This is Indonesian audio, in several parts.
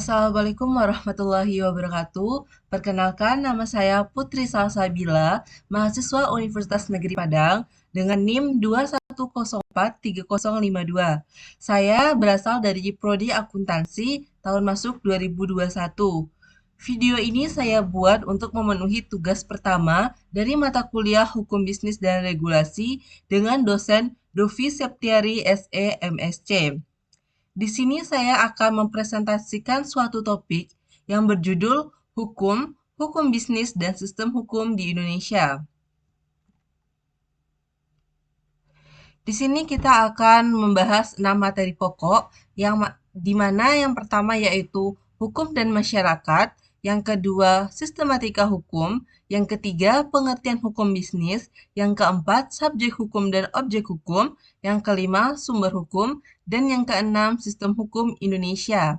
Assalamualaikum warahmatullahi wabarakatuh. Perkenalkan, nama saya Putri Salsabila, mahasiswa Universitas Negeri Padang dengan NIM 210430052. Saya berasal dari Prodi Akuntansi tahun masuk 2021. Video ini saya buat untuk memenuhi tugas pertama dari mata kuliah Hukum Bisnis dan Regulasi dengan dosen Dovi Septiari SE MSc. Di sini saya akan mempresentasikan suatu topik yang berjudul Hukum, Hukum Bisnis, dan Sistem Hukum di Indonesia. Di sini kita akan membahas 6 materi pokok di mana yang pertama yaitu hukum dan masyarakat, yang kedua sistematika hukum, yang ketiga pengertian hukum bisnis, yang keempat subjek hukum dan objek hukum, yang kelima sumber hukum, dan yang keenam sistem hukum Indonesia.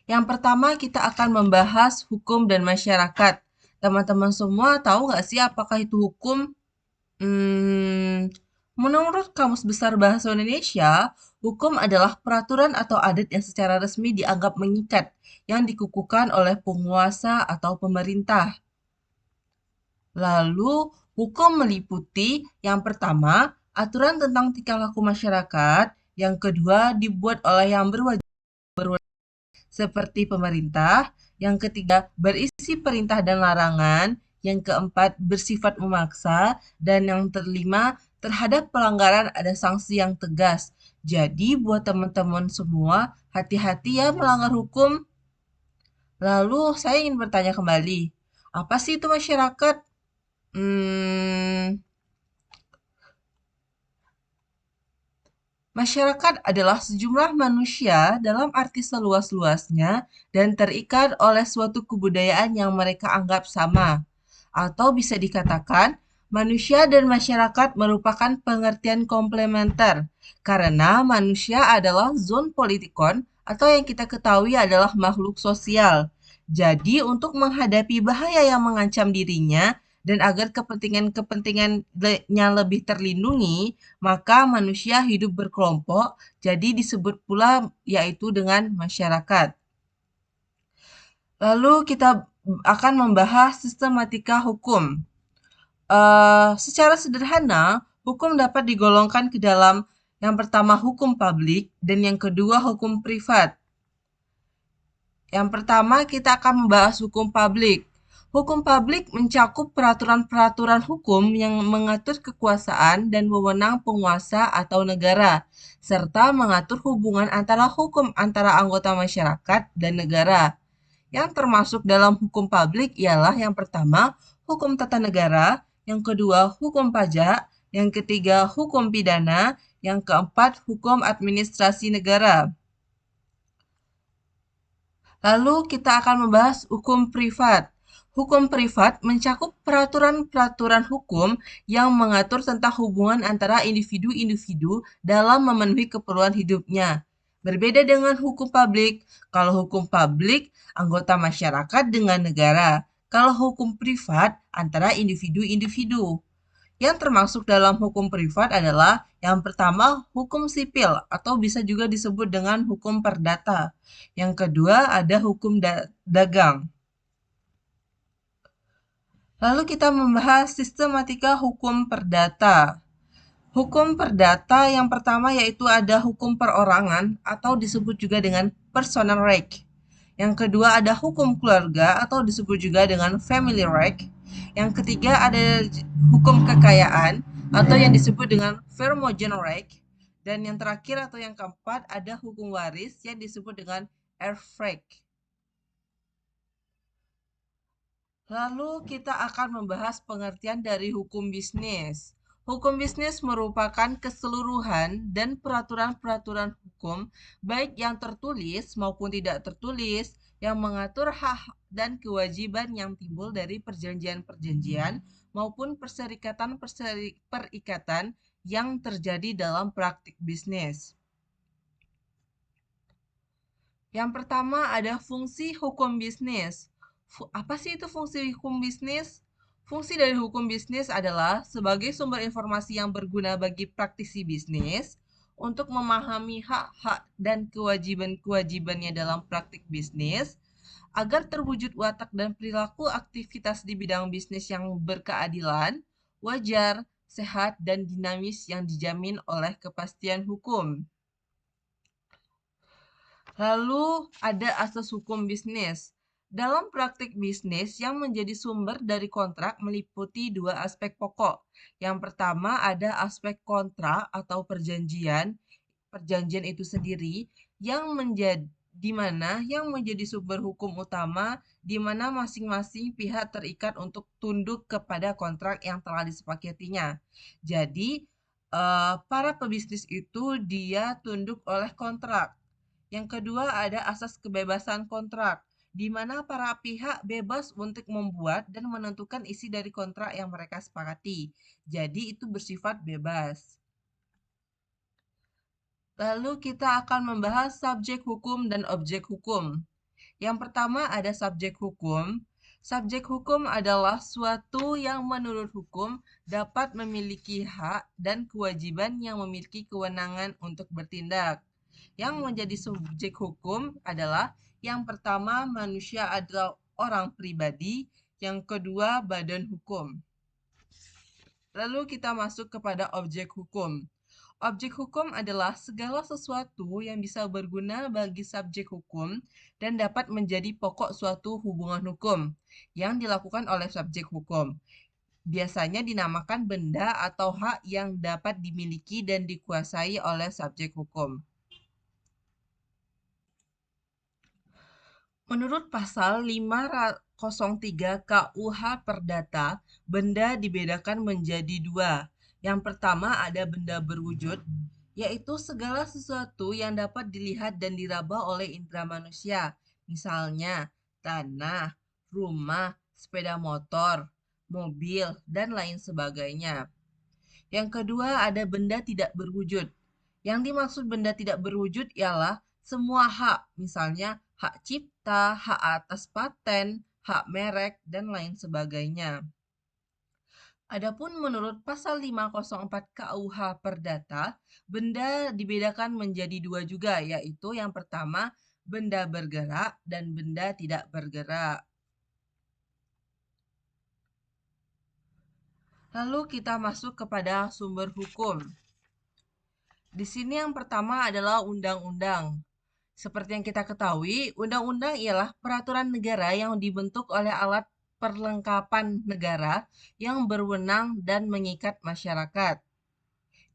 Yang pertama kita akan membahas hukum dan masyarakat. Teman-teman semua tahu nggak sih apakah itu hukum? Hmm, Menurut Kamus Besar Bahasa Indonesia, hukum adalah peraturan atau adat yang secara resmi dianggap mengikat, yang dikukuhkan oleh penguasa atau pemerintah. Lalu, hukum meliputi yang pertama, aturan tentang tingkah laku masyarakat, yang kedua dibuat oleh yang berwajib seperti pemerintah, yang ketiga berisi perintah dan larangan, yang keempat bersifat memaksa, dan yang kelima terhadap pelanggaran ada sanksi yang tegas. Jadi buat teman-teman semua, hati-hati ya melanggar hukum. Lalu saya ingin bertanya kembali, apa sih itu masyarakat? Hmm, Masyarakat adalah sejumlah manusia dalam arti seluas-luasnya dan terikat oleh suatu kebudayaan yang mereka anggap sama. Atau bisa dikatakan, manusia dan masyarakat merupakan pengertian komplementer, karena manusia adalah zon politikon atau yang kita ketahui adalah makhluk sosial. Jadi, untuk menghadapi bahaya yang mengancam dirinya, dan agar kepentingan-kepentingannya lebih terlindungi, maka manusia hidup berkelompok, jadi disebut pula yaitu dengan masyarakat. Lalu kita akan membahas sistematika hukum. Secara sederhana, hukum dapat digolongkan ke dalam yang pertama hukum publik dan yang kedua hukum privat. Yang pertama kita akan membahas hukum publik. Hukum publik mencakup peraturan-peraturan hukum yang mengatur kekuasaan dan wewenang penguasa atau negara, serta mengatur hubungan antara hukum antara anggota masyarakat dan negara. Yang termasuk dalam hukum publik ialah yang pertama, hukum tata negara, yang kedua, hukum pajak, yang ketiga, hukum pidana, yang keempat, hukum administrasi negara. Lalu kita akan membahas hukum privat. Hukum privat mencakup peraturan-peraturan hukum yang mengatur tentang hubungan antara individu-individu dalam memenuhi keperluan hidupnya. Berbeda dengan hukum publik. Kalau hukum publik, anggota masyarakat dengan negara. Kalau hukum privat, antara individu-individu. Yang termasuk dalam hukum privat adalah yang pertama hukum sipil atau bisa juga disebut dengan hukum perdata. Yang kedua ada hukum dagang. Lalu kita membahas sistematika hukum perdata. Hukum perdata yang pertama yaitu ada hukum perorangan atau disebut juga dengan personal right. Yang kedua ada hukum keluarga atau disebut juga dengan family right. Yang ketiga ada hukum kekayaan atau yang disebut dengan firmogen right. Dan yang terakhir atau yang keempat ada hukum waris yang disebut dengan heirfreak. Lalu kita akan membahas pengertian dari hukum bisnis. Hukum bisnis merupakan keseluruhan dan peraturan-peraturan hukum, baik yang tertulis maupun tidak tertulis, yang mengatur hak dan kewajiban yang timbul dari perjanjian-perjanjian maupun perikatan yang terjadi dalam praktik bisnis. Yang pertama ada fungsi hukum bisnis. Apa sih itu fungsi hukum bisnis? Fungsi dari hukum bisnis adalah sebagai sumber informasi yang berguna bagi praktisi bisnis untuk memahami hak-hak dan kewajiban-kewajibannya dalam praktik bisnis, agar terwujud watak dan perilaku aktivitas di bidang bisnis yang berkeadilan, wajar, sehat, dan dinamis yang dijamin oleh kepastian hukum. Lalu ada asas hukum bisnis. Dalam praktik bisnis yang menjadi sumber dari kontrak meliputi dua aspek pokok. Yang pertama ada aspek kontrak atau perjanjian. Perjanjian itu sendiri yang menjadi di mana yang menjadi sumber hukum utama di mana masing-masing pihak terikat untuk tunduk kepada kontrak yang telah disepakatinya. Jadi, para pebisnis itu dia tunduk oleh kontrak. Yang kedua ada asas kebebasan kontrak, di mana para pihak bebas untuk membuat dan menentukan isi dari kontrak yang mereka sepakati. Jadi itu bersifat bebas. Lalu kita akan membahas subjek hukum dan objek hukum. Yang pertama ada subjek hukum. Subjek hukum adalah suatu yang menurut hukum dapat memiliki hak dan kewajiban yang memiliki kewenangan untuk bertindak. Yang menjadi subjek hukum adalah yang pertama manusia adalah orang pribadi, yang kedua badan hukum. Lalu kita masuk kepada objek hukum. Objek hukum adalah segala sesuatu yang bisa berguna bagi subjek hukum dan dapat menjadi pokok suatu hubungan hukum yang dilakukan oleh subjek hukum. Biasanya dinamakan benda atau hak yang dapat dimiliki dan dikuasai oleh subjek hukum. Menurut pasal 503 KUH Perdata, benda dibedakan menjadi dua. Yang pertama ada benda berwujud, yaitu segala sesuatu yang dapat dilihat dan diraba oleh indera manusia. Misalnya, tanah, rumah, sepeda motor, mobil, dan lain sebagainya. Yang kedua ada benda tidak berwujud. Yang dimaksud benda tidak berwujud ialah semua hak, misalnya hak cipta, hak atas paten, hak merek, dan lain sebagainya. Adapun menurut pasal 504 KUH Perdata, benda dibedakan menjadi dua juga, yaitu yang pertama benda bergerak dan benda tidak bergerak. Lalu kita masuk kepada sumber hukum. Di sini yang pertama adalah undang-undang. Seperti yang kita ketahui, undang-undang ialah peraturan negara yang dibentuk oleh alat perlengkapan negara yang berwenang dan mengikat masyarakat.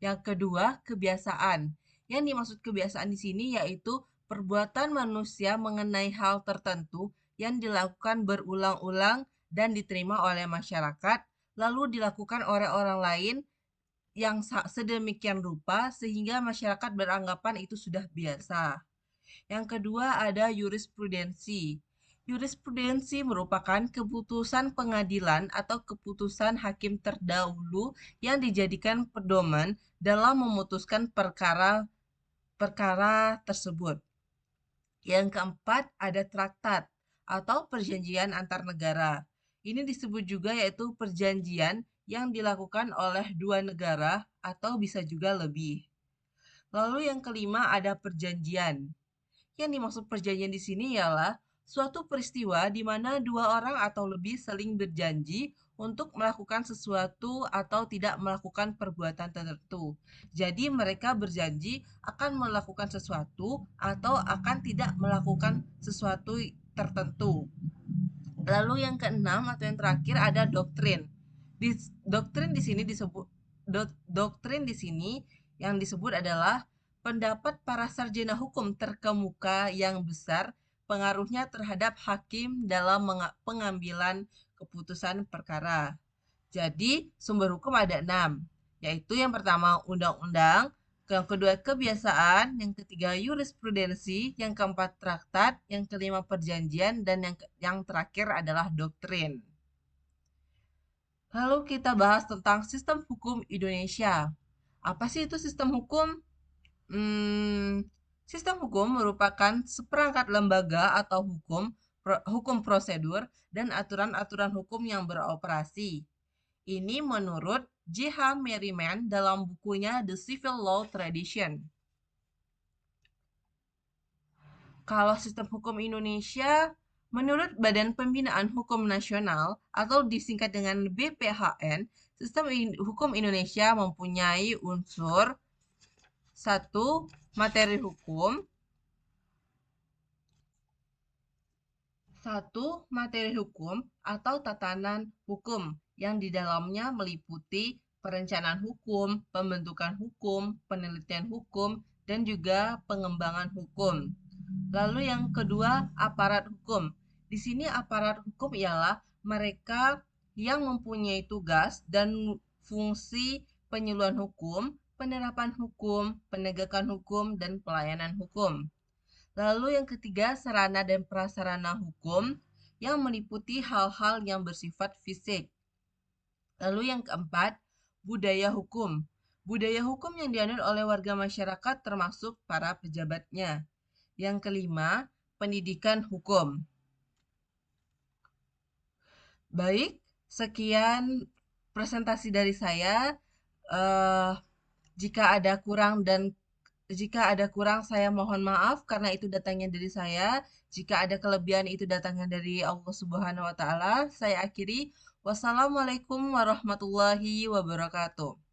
Yang kedua, kebiasaan. Yang dimaksud kebiasaan di sini yaitu perbuatan manusia mengenai hal tertentu yang dilakukan berulang-ulang dan diterima oleh masyarakat, lalu dilakukan oleh orang lain yang sedemikian rupa sehingga masyarakat beranggapan itu sudah biasa. Yang kedua ada jurisprudensi. Jurisprudensi merupakan keputusan pengadilan atau keputusan hakim terdahulu yang dijadikan pedoman dalam memutuskan perkara tersebut. Yang keempat ada traktat atau perjanjian antar negara. Ini disebut juga yaitu perjanjian yang dilakukan oleh dua negara atau bisa juga lebih. Lalu yang kelima ada perjanjian. Yang dimaksud perjanjian di sini ialah suatu peristiwa di mana dua orang atau lebih saling berjanji untuk melakukan sesuatu atau tidak melakukan perbuatan tertentu. Jadi mereka berjanji akan melakukan sesuatu atau akan tidak melakukan sesuatu tertentu. Lalu yang keenam atau yang terakhir ada doktrin. Doktrin di sini disebut doktrin di sini yang disebut adalah pendapat para sarjana hukum terkemuka yang besar pengaruhnya terhadap hakim dalam pengambilan keputusan perkara. Jadi sumber hukum ada 6, yaitu yang pertama undang-undang, yang kedua kebiasaan, yang ketiga jurisprudensi, yang keempat traktat, yang kelima perjanjian, dan yang terakhir adalah doktrin. Lalu kita bahas tentang sistem hukum Indonesia. Apa sih itu sistem hukum? Sistem hukum merupakan seperangkat lembaga atau hukum prosedur dan aturan-aturan hukum yang beroperasi. Ini menurut J.H. Merriman dalam bukunya The Civil Law Tradition. Kalau sistem hukum Indonesia, menurut Badan Pembinaan Hukum Nasional atau disingkat dengan BPHN, hukum Indonesia mempunyai unsur satu, materi hukum, materi hukum atau tatanan hukum yang di dalamnya meliputi perencanaan hukum, pembentukan hukum, penelitian hukum, dan juga pengembangan hukum. Lalu yang kedua, aparat hukum. Di sini aparat hukum ialah mereka yang mempunyai tugas dan fungsi penyuluhan hukum, penerapan hukum, penegakan hukum, dan pelayanan hukum. Lalu yang ketiga, sarana dan prasarana hukum yang meliputi hal-hal yang bersifat fisik. Lalu yang keempat, budaya hukum. Budaya hukum yang dianut oleh warga masyarakat termasuk para pejabatnya. Yang kelima, pendidikan hukum. Baik, sekian presentasi dari saya. Eh, jika ada kurang saya mohon maaf karena itu datangnya dari saya. Jika ada kelebihan itu datangnya dari Allah Subhanahu wa taala. Saya akhiri. Wassalamualaikum warahmatullahi wabarakatuh.